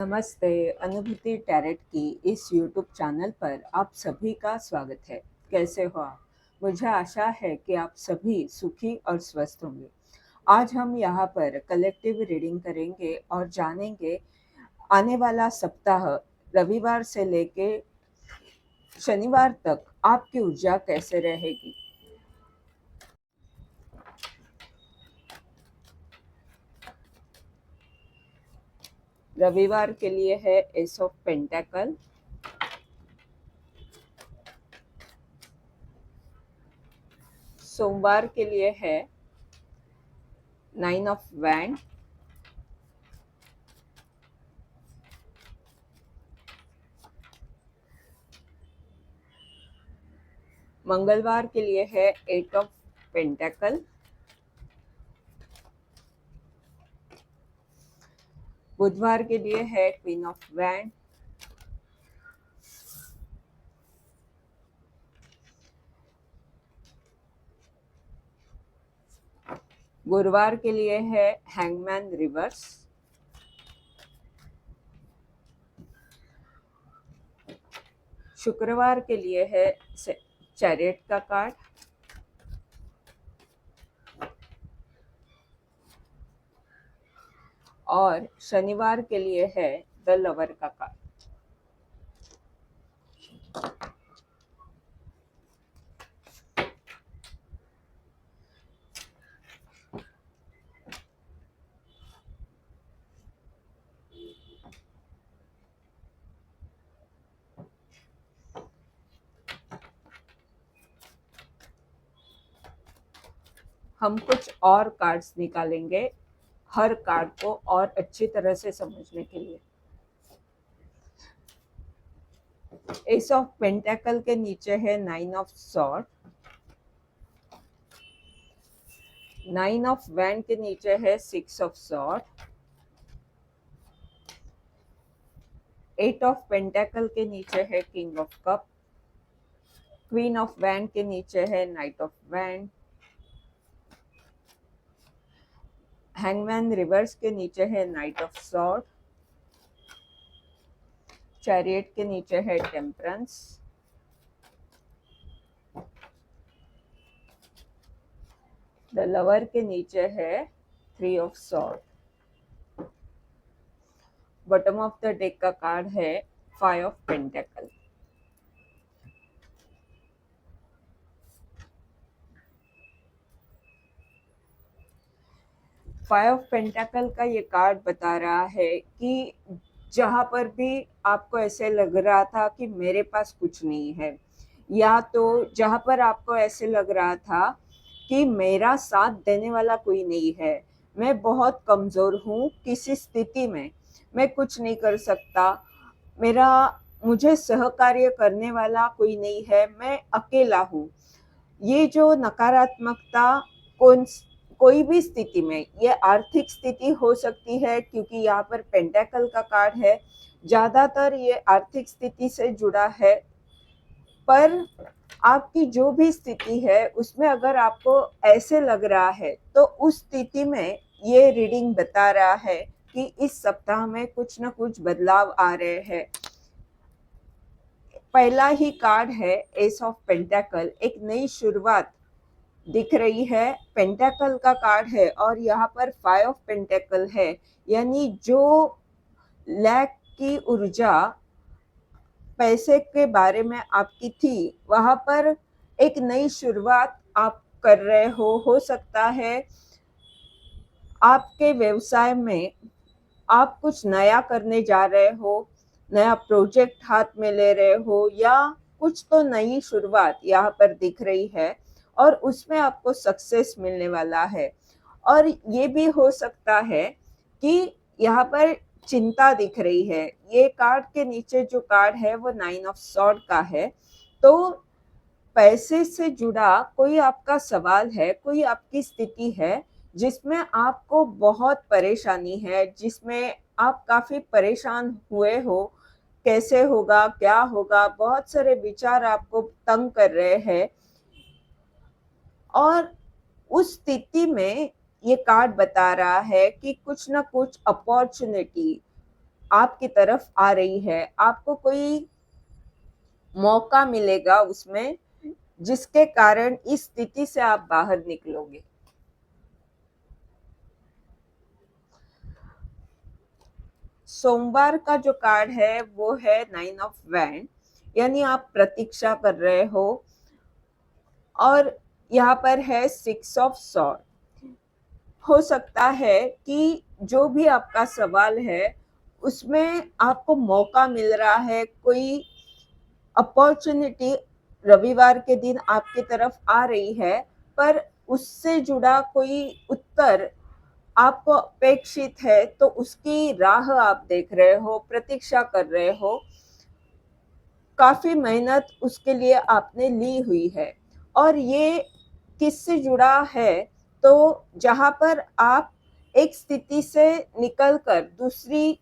नमस्ते। अनुभूति टैरेट की इस यूट्यूब चैनल पर आप सभी का स्वागत है। कैसे हो आप? मुझे आशा है कि आप सभी सुखी और स्वस्थ होंगे। आज हम यहाँ पर कलेक्टिव रीडिंग करेंगे और जानेंगे आने वाला सप्ताह रविवार से लेके शनिवार तक आपकी ऊर्जा कैसे रहेगी। रविवार के लिए है एस ऑफ पेंटाकल, सोमवार के लिए है 9 ऑफ वैंड, मंगलवार के लिए है 8 ऑफ पेंटाकल, बुधवार के लिए है क्वीन ऑफ वैंड, गुरुवार के लिए है हैंगमैन रिवर्स, शुक्रवार के लिए है चैरियट का कार्ड, और शनिवार के लिए है द लवर का कार्ड। हम कुछ और कार्ड्स निकालेंगे हर कार्ड को और अच्छी तरह से समझने के लिए। एस ऑफ पेंटाकल के नीचे है 9 ऑफ सॉर्ड, 9 ऑफ वैंड के नीचे है 6 ऑफ सॉर्ड, 8 ऑफ पेंटाकल के नीचे है king of cup, queen of wand के नीचे है night of wand, hangman reverse के नीचे है नाइट ऑफ सॉर्ड, चैरियट के नीचे है टेम्परेंस, द लवर के नीचे है 3 of sword, bottom of the deck का कार्ड है 5 ऑफ पेंटाकल। फाइव ऑफ पेंटाकल का ये कार्ड बता रहा है कि जहां पर भी आपको ऐसे लग रहा था कि मेरे पास कुछ नहीं है, या तो जहां पर आपको ऐसे लग रहा था कि मेरा साथ देने वाला कोई नहीं है, मैं बहुत कमजोर हूँ, किसी स्थिति में मैं कुछ नहीं कर सकता, मेरा मुझे सहकार्य करने वाला कोई नहीं है, मैं अकेला हूँ, ये जो नकारात्मकता कौन कोई भी स्थिति में, ये आर्थिक स्थिति हो सकती है क्योंकि यहाँ पर पेंटाकल का कार्ड है, ज्यादातर ये आर्थिक स्थिति से जुड़ा है। पर आपकी जो भी स्थिति है उसमें अगर आपको ऐसे लग रहा है तो उस स्थिति में ये रीडिंग बता रहा है कि इस सप्ताह में कुछ ना कुछ बदलाव आ रहे हैं। पहला ही कार्ड है एस ऑफ पेंटाकल, एक नई शुरुआत दिख रही है, पेंटाकल का कार्ड है और यहाँ पर 5 ऑफ पेंटाकल है, यानी जो लैक की ऊर्जा पैसे के बारे में आपकी थी, वहां पर एक नई शुरुआत आप कर रहे हो सकता है आपके व्यवसाय में आप कुछ नया करने जा रहे हो, नया प्रोजेक्ट हाथ में ले रहे हो, या कुछ तो नई शुरुआत यहाँ पर दिख रही है और उसमें आपको सक्सेस मिलने वाला है। और ये भी हो सकता है कि यहाँ पर चिंता दिख रही है, ये कार्ड के नीचे जो कार्ड है वो 9 ऑफ सॉर्ड का है, तो पैसे से जुड़ा कोई आपका सवाल है, कोई आपकी स्थिति है जिसमें आपको बहुत परेशानी है, जिसमें आप काफी परेशान हुए हो, कैसे होगा, क्या होगा, बहुत सारे विचार आपको तंग कर रहे हैं। और उस स्थिति में ये कार्ड बता रहा है कि कुछ ना कुछ अपॉर्चुनिटी आपकी तरफ आ रही है, आपको कोई मौका मिलेगा उसमें जिसके कारण इस स्थिति से आप बाहर निकलोगे। सोमवार का जो कार्ड है वो है 9 ऑफ वैंड, यानी आप प्रतीक्षा कर रहे हो। और यहाँ पर है 6 ऑफ सॉर्ड। हो सकता है कि जो भी आपका सवाल है उसमें आपको मौका मिल रहा है, कोई अपॉर्चुनिटी रविवार के दिन आपकी तरफ आ रही है, पर उससे जुड़ा कोई उत्तर आपको अपेक्षित है, तो उसकी राह आप देख रहे हो, प्रतीक्षा कर रहे हो। काफी मेहनत उसके लिए आपने ली हुई है। और ये किससे जुड़ा है? तो जहां पर आप एक स्थिति से निकलकर दूसरी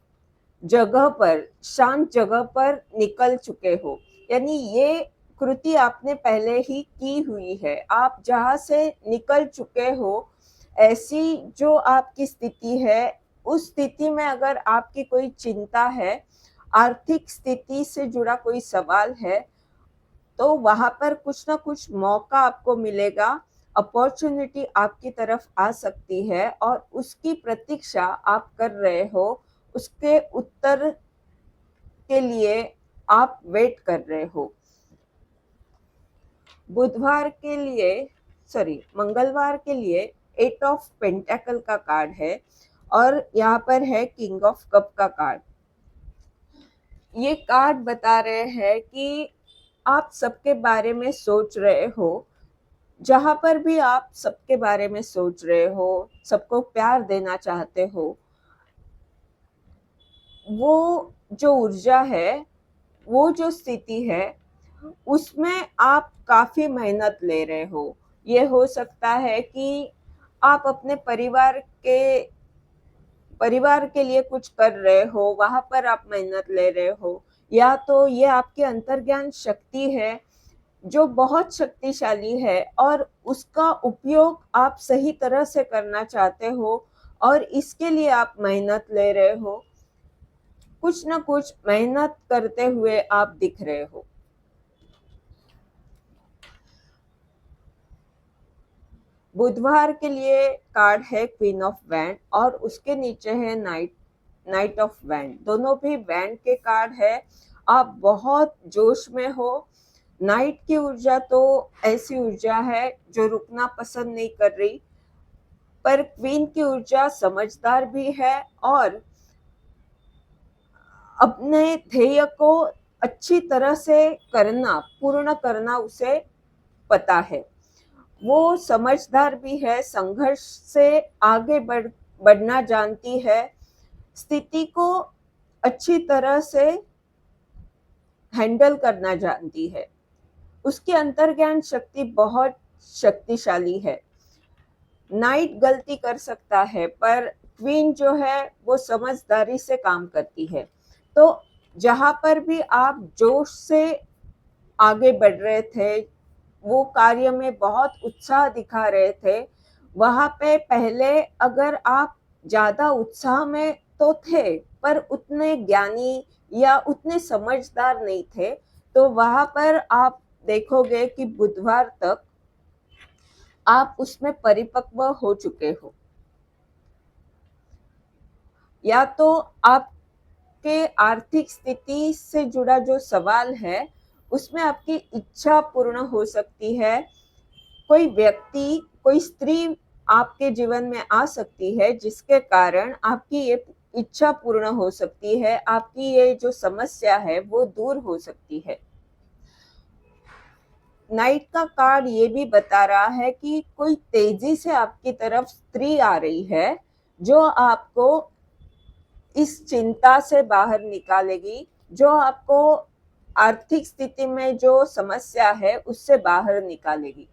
जगह पर, शांत जगह पर निकल चुके हो, यानी ये कृति आपने पहले ही की हुई है। आप जहां से निकल चुके हो, ऐसी जो आपकी स्थिति है, उस स्थिति में अगर आपकी कोई चिंता है, आर्थिक स्थिति से जुड़ा कोई सवाल है, तो वहां पर कुछ ना कुछ मौका आपको मिलेगा, अपॉर्चुनिटी आपकी तरफ आ सकती है और उसकी प्रतीक्षा आप कर रहे हो, उसके उत्तर के लिए आप वेट कर रहे हो। मंगलवार के लिए 8 ऑफ पेंटाकल का कार्ड है और यहाँ पर है किंग ऑफ कप का कार्ड। ये कार्ड बता रहे हैं कि आप सबके बारे में सोच रहे हो। जहां पर भी आप सबके बारे में सोच रहे हो, सबको प्यार देना चाहते हो, वो जो ऊर्जा है, वो जो स्थिति है, उसमें आप काफी मेहनत ले रहे हो। ये हो सकता है कि आप अपने परिवार के लिए कुछ कर रहे हो, वहां पर आप मेहनत ले रहे हो, या तो ये आपकी अंतर्ज्ञान शक्ति है जो बहुत शक्तिशाली है और उसका उपयोग आप सही तरह से करना चाहते हो और इसके लिए आप मेहनत ले रहे हो। कुछ ना कुछ मेहनत करते हुए आप दिख रहे हो। बुधवार के लिए कार्ड है क्वीन ऑफ वैंड और उसके नीचे है नाइट ऑफ वैंड। दोनों भी वैंड के कार्ड है। आप बहुत जोश में हो। नाइट की ऊर्जा तो ऐसी ऊर्जा है जो रुकना पसंद नहीं कर रही, पर क्वीन की ऊर्जा समझदार भी है और अपने ध्येय को अच्छी तरह से पूर्ण करना उसे पता है। वो समझदार भी है, संघर्ष से आगे बढ़ना जानती है, स्थिति को अच्छी तरह से हैंडल करना जानती है। उसकी अंतर्ज्ञान शक्ति बहुत शक्तिशाली है। नाइट गलती कर सकता है, पर क्वीन जो है वो समझदारी से काम करती है। तो जहां पर भी आप जोश से आगे बढ़ रहे थे, वो कार्य में बहुत उत्साह दिखा रहे थे, वहां पे पहले अगर आप ज्यादा उत्साह में तो थे, पर उतने ज्ञानी या उतने समझदार नहीं थे, तो वहां पर आप देखोगे कि बुधवार तक आप उसमें परिपक्व हो चुके हो। या तो आपके आर्थिक स्थिति से जुड़ा जो सवाल है उसमें आपकी इच्छा पूर्ण हो सकती है। कोई व्यक्ति, कोई स्त्री आपके जीवन में आ सकती है जिसके कारण आपकी ये इच्छा पूर्ण हो सकती है, आपकी ये जो समस्या है वो दूर हो सकती है। नाइट का कार्ड ये भी बता रहा है कि कोई तेजी से आपकी तरफ स्त्री आ रही है जो आपको इस चिंता से बाहर निकालेगी, जो आपको आर्थिक स्थिति में जो समस्या है उससे बाहर निकालेगी।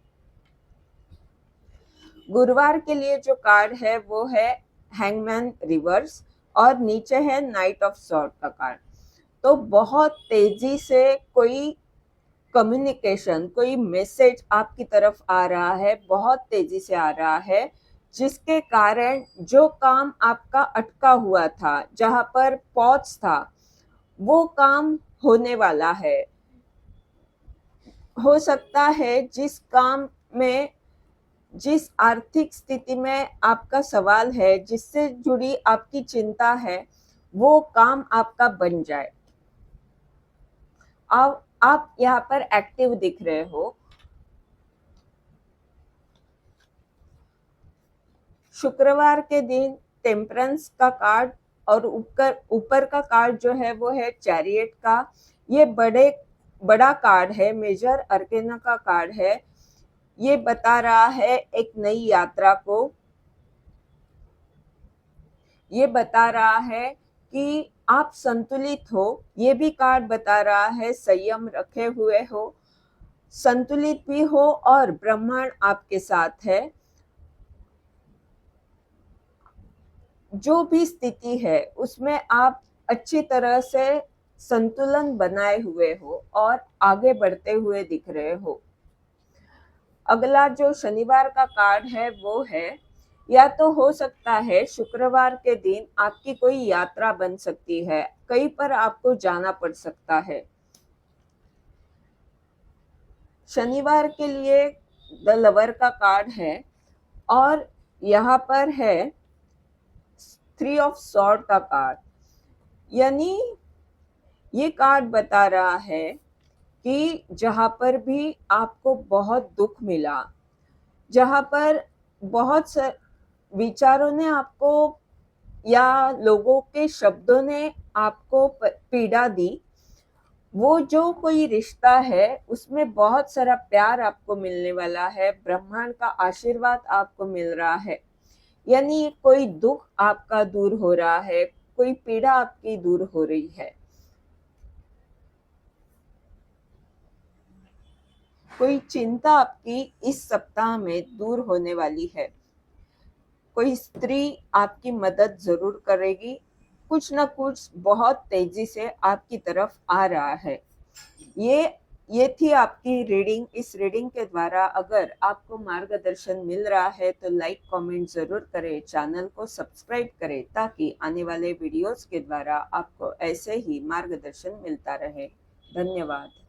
गुरुवार के लिए जो कार्ड है वो है हैंगमैन रिवर्स और नीचे है नाइट ऑफ सॉर्ड का कार्ड। तो बहुत तेजी से कोई कम्युनिकेशन, कोई मैसेज आपकी तरफ आ रहा है, बहुत तेजी से आ रहा है। जिसके कारण जो काम आपका अटका हुआ था, जहाँ पर पॉज था, वो काम होने वाला है। हो सकता है जिस काम में, जिस आर्थिक स्थिति में आपका सवाल है, जिससे जुड़ी आपकी चिंता है, वो काम आपका बन जाए। आप यहाँ पर एक्टिव दिख रहे हो। शुक्रवार के दिन टेम्परेंस का कार्ड और ऊपर का कार्ड जो है वो है चैरियट का। ये बड़ा कार्ड है, मेजर अर्केना का कार्ड है। ये बता रहा है एक नई यात्रा को। ये बता रहा है कि आप संतुलित हो। ये भी कार्ड बता रहा है संयम रखे हुए हो, संतुलित भी हो और ब्रह्मांड आपके साथ है। जो भी स्थिति है उसमें आप अच्छी तरह से संतुलन बनाए हुए हो और आगे बढ़ते हुए दिख रहे हो। अगला जो शनिवार का कार्ड है वो है, या तो हो सकता है शुक्रवार के दिन आपकी कोई यात्रा बन सकती है, कहीं पर आपको जाना पड़ सकता है। शनिवार के लिए द लवर का कार्ड है और यहाँ पर है 3 ऑफ सॉर्ड का कार्ड। यानी ये कार्ड बता रहा है कि जहाँ पर भी आपको बहुत दुख मिला, जहाँ पर बहुत से विचारों ने आपको या लोगों के शब्दों ने आपको पीड़ा दी, वो जो कोई रिश्ता है उसमें बहुत सारा प्यार आपको मिलने वाला है, ब्रह्मांड का आशीर्वाद आपको मिल रहा है। यानी कोई दुख आपका दूर हो रहा है, कोई पीड़ा आपकी दूर हो रही है, कोई चिंता आपकी इस सप्ताह में दूर होने वाली है। कोई स्त्री आपकी मदद जरूर करेगी, कुछ ना कुछ बहुत तेजी से आपकी तरफ आ रहा है। ये थी आपकी रीडिंग। इस रीडिंग के द्वारा अगर आपको मार्गदर्शन मिल रहा है तो लाइक कमेंट जरूर करें, चैनल को सब्सक्राइब करें ताकि आने वाले वीडियोस के द्वारा आपको ऐसे ही मार्गदर्शन मिलता रहे। धन्यवाद।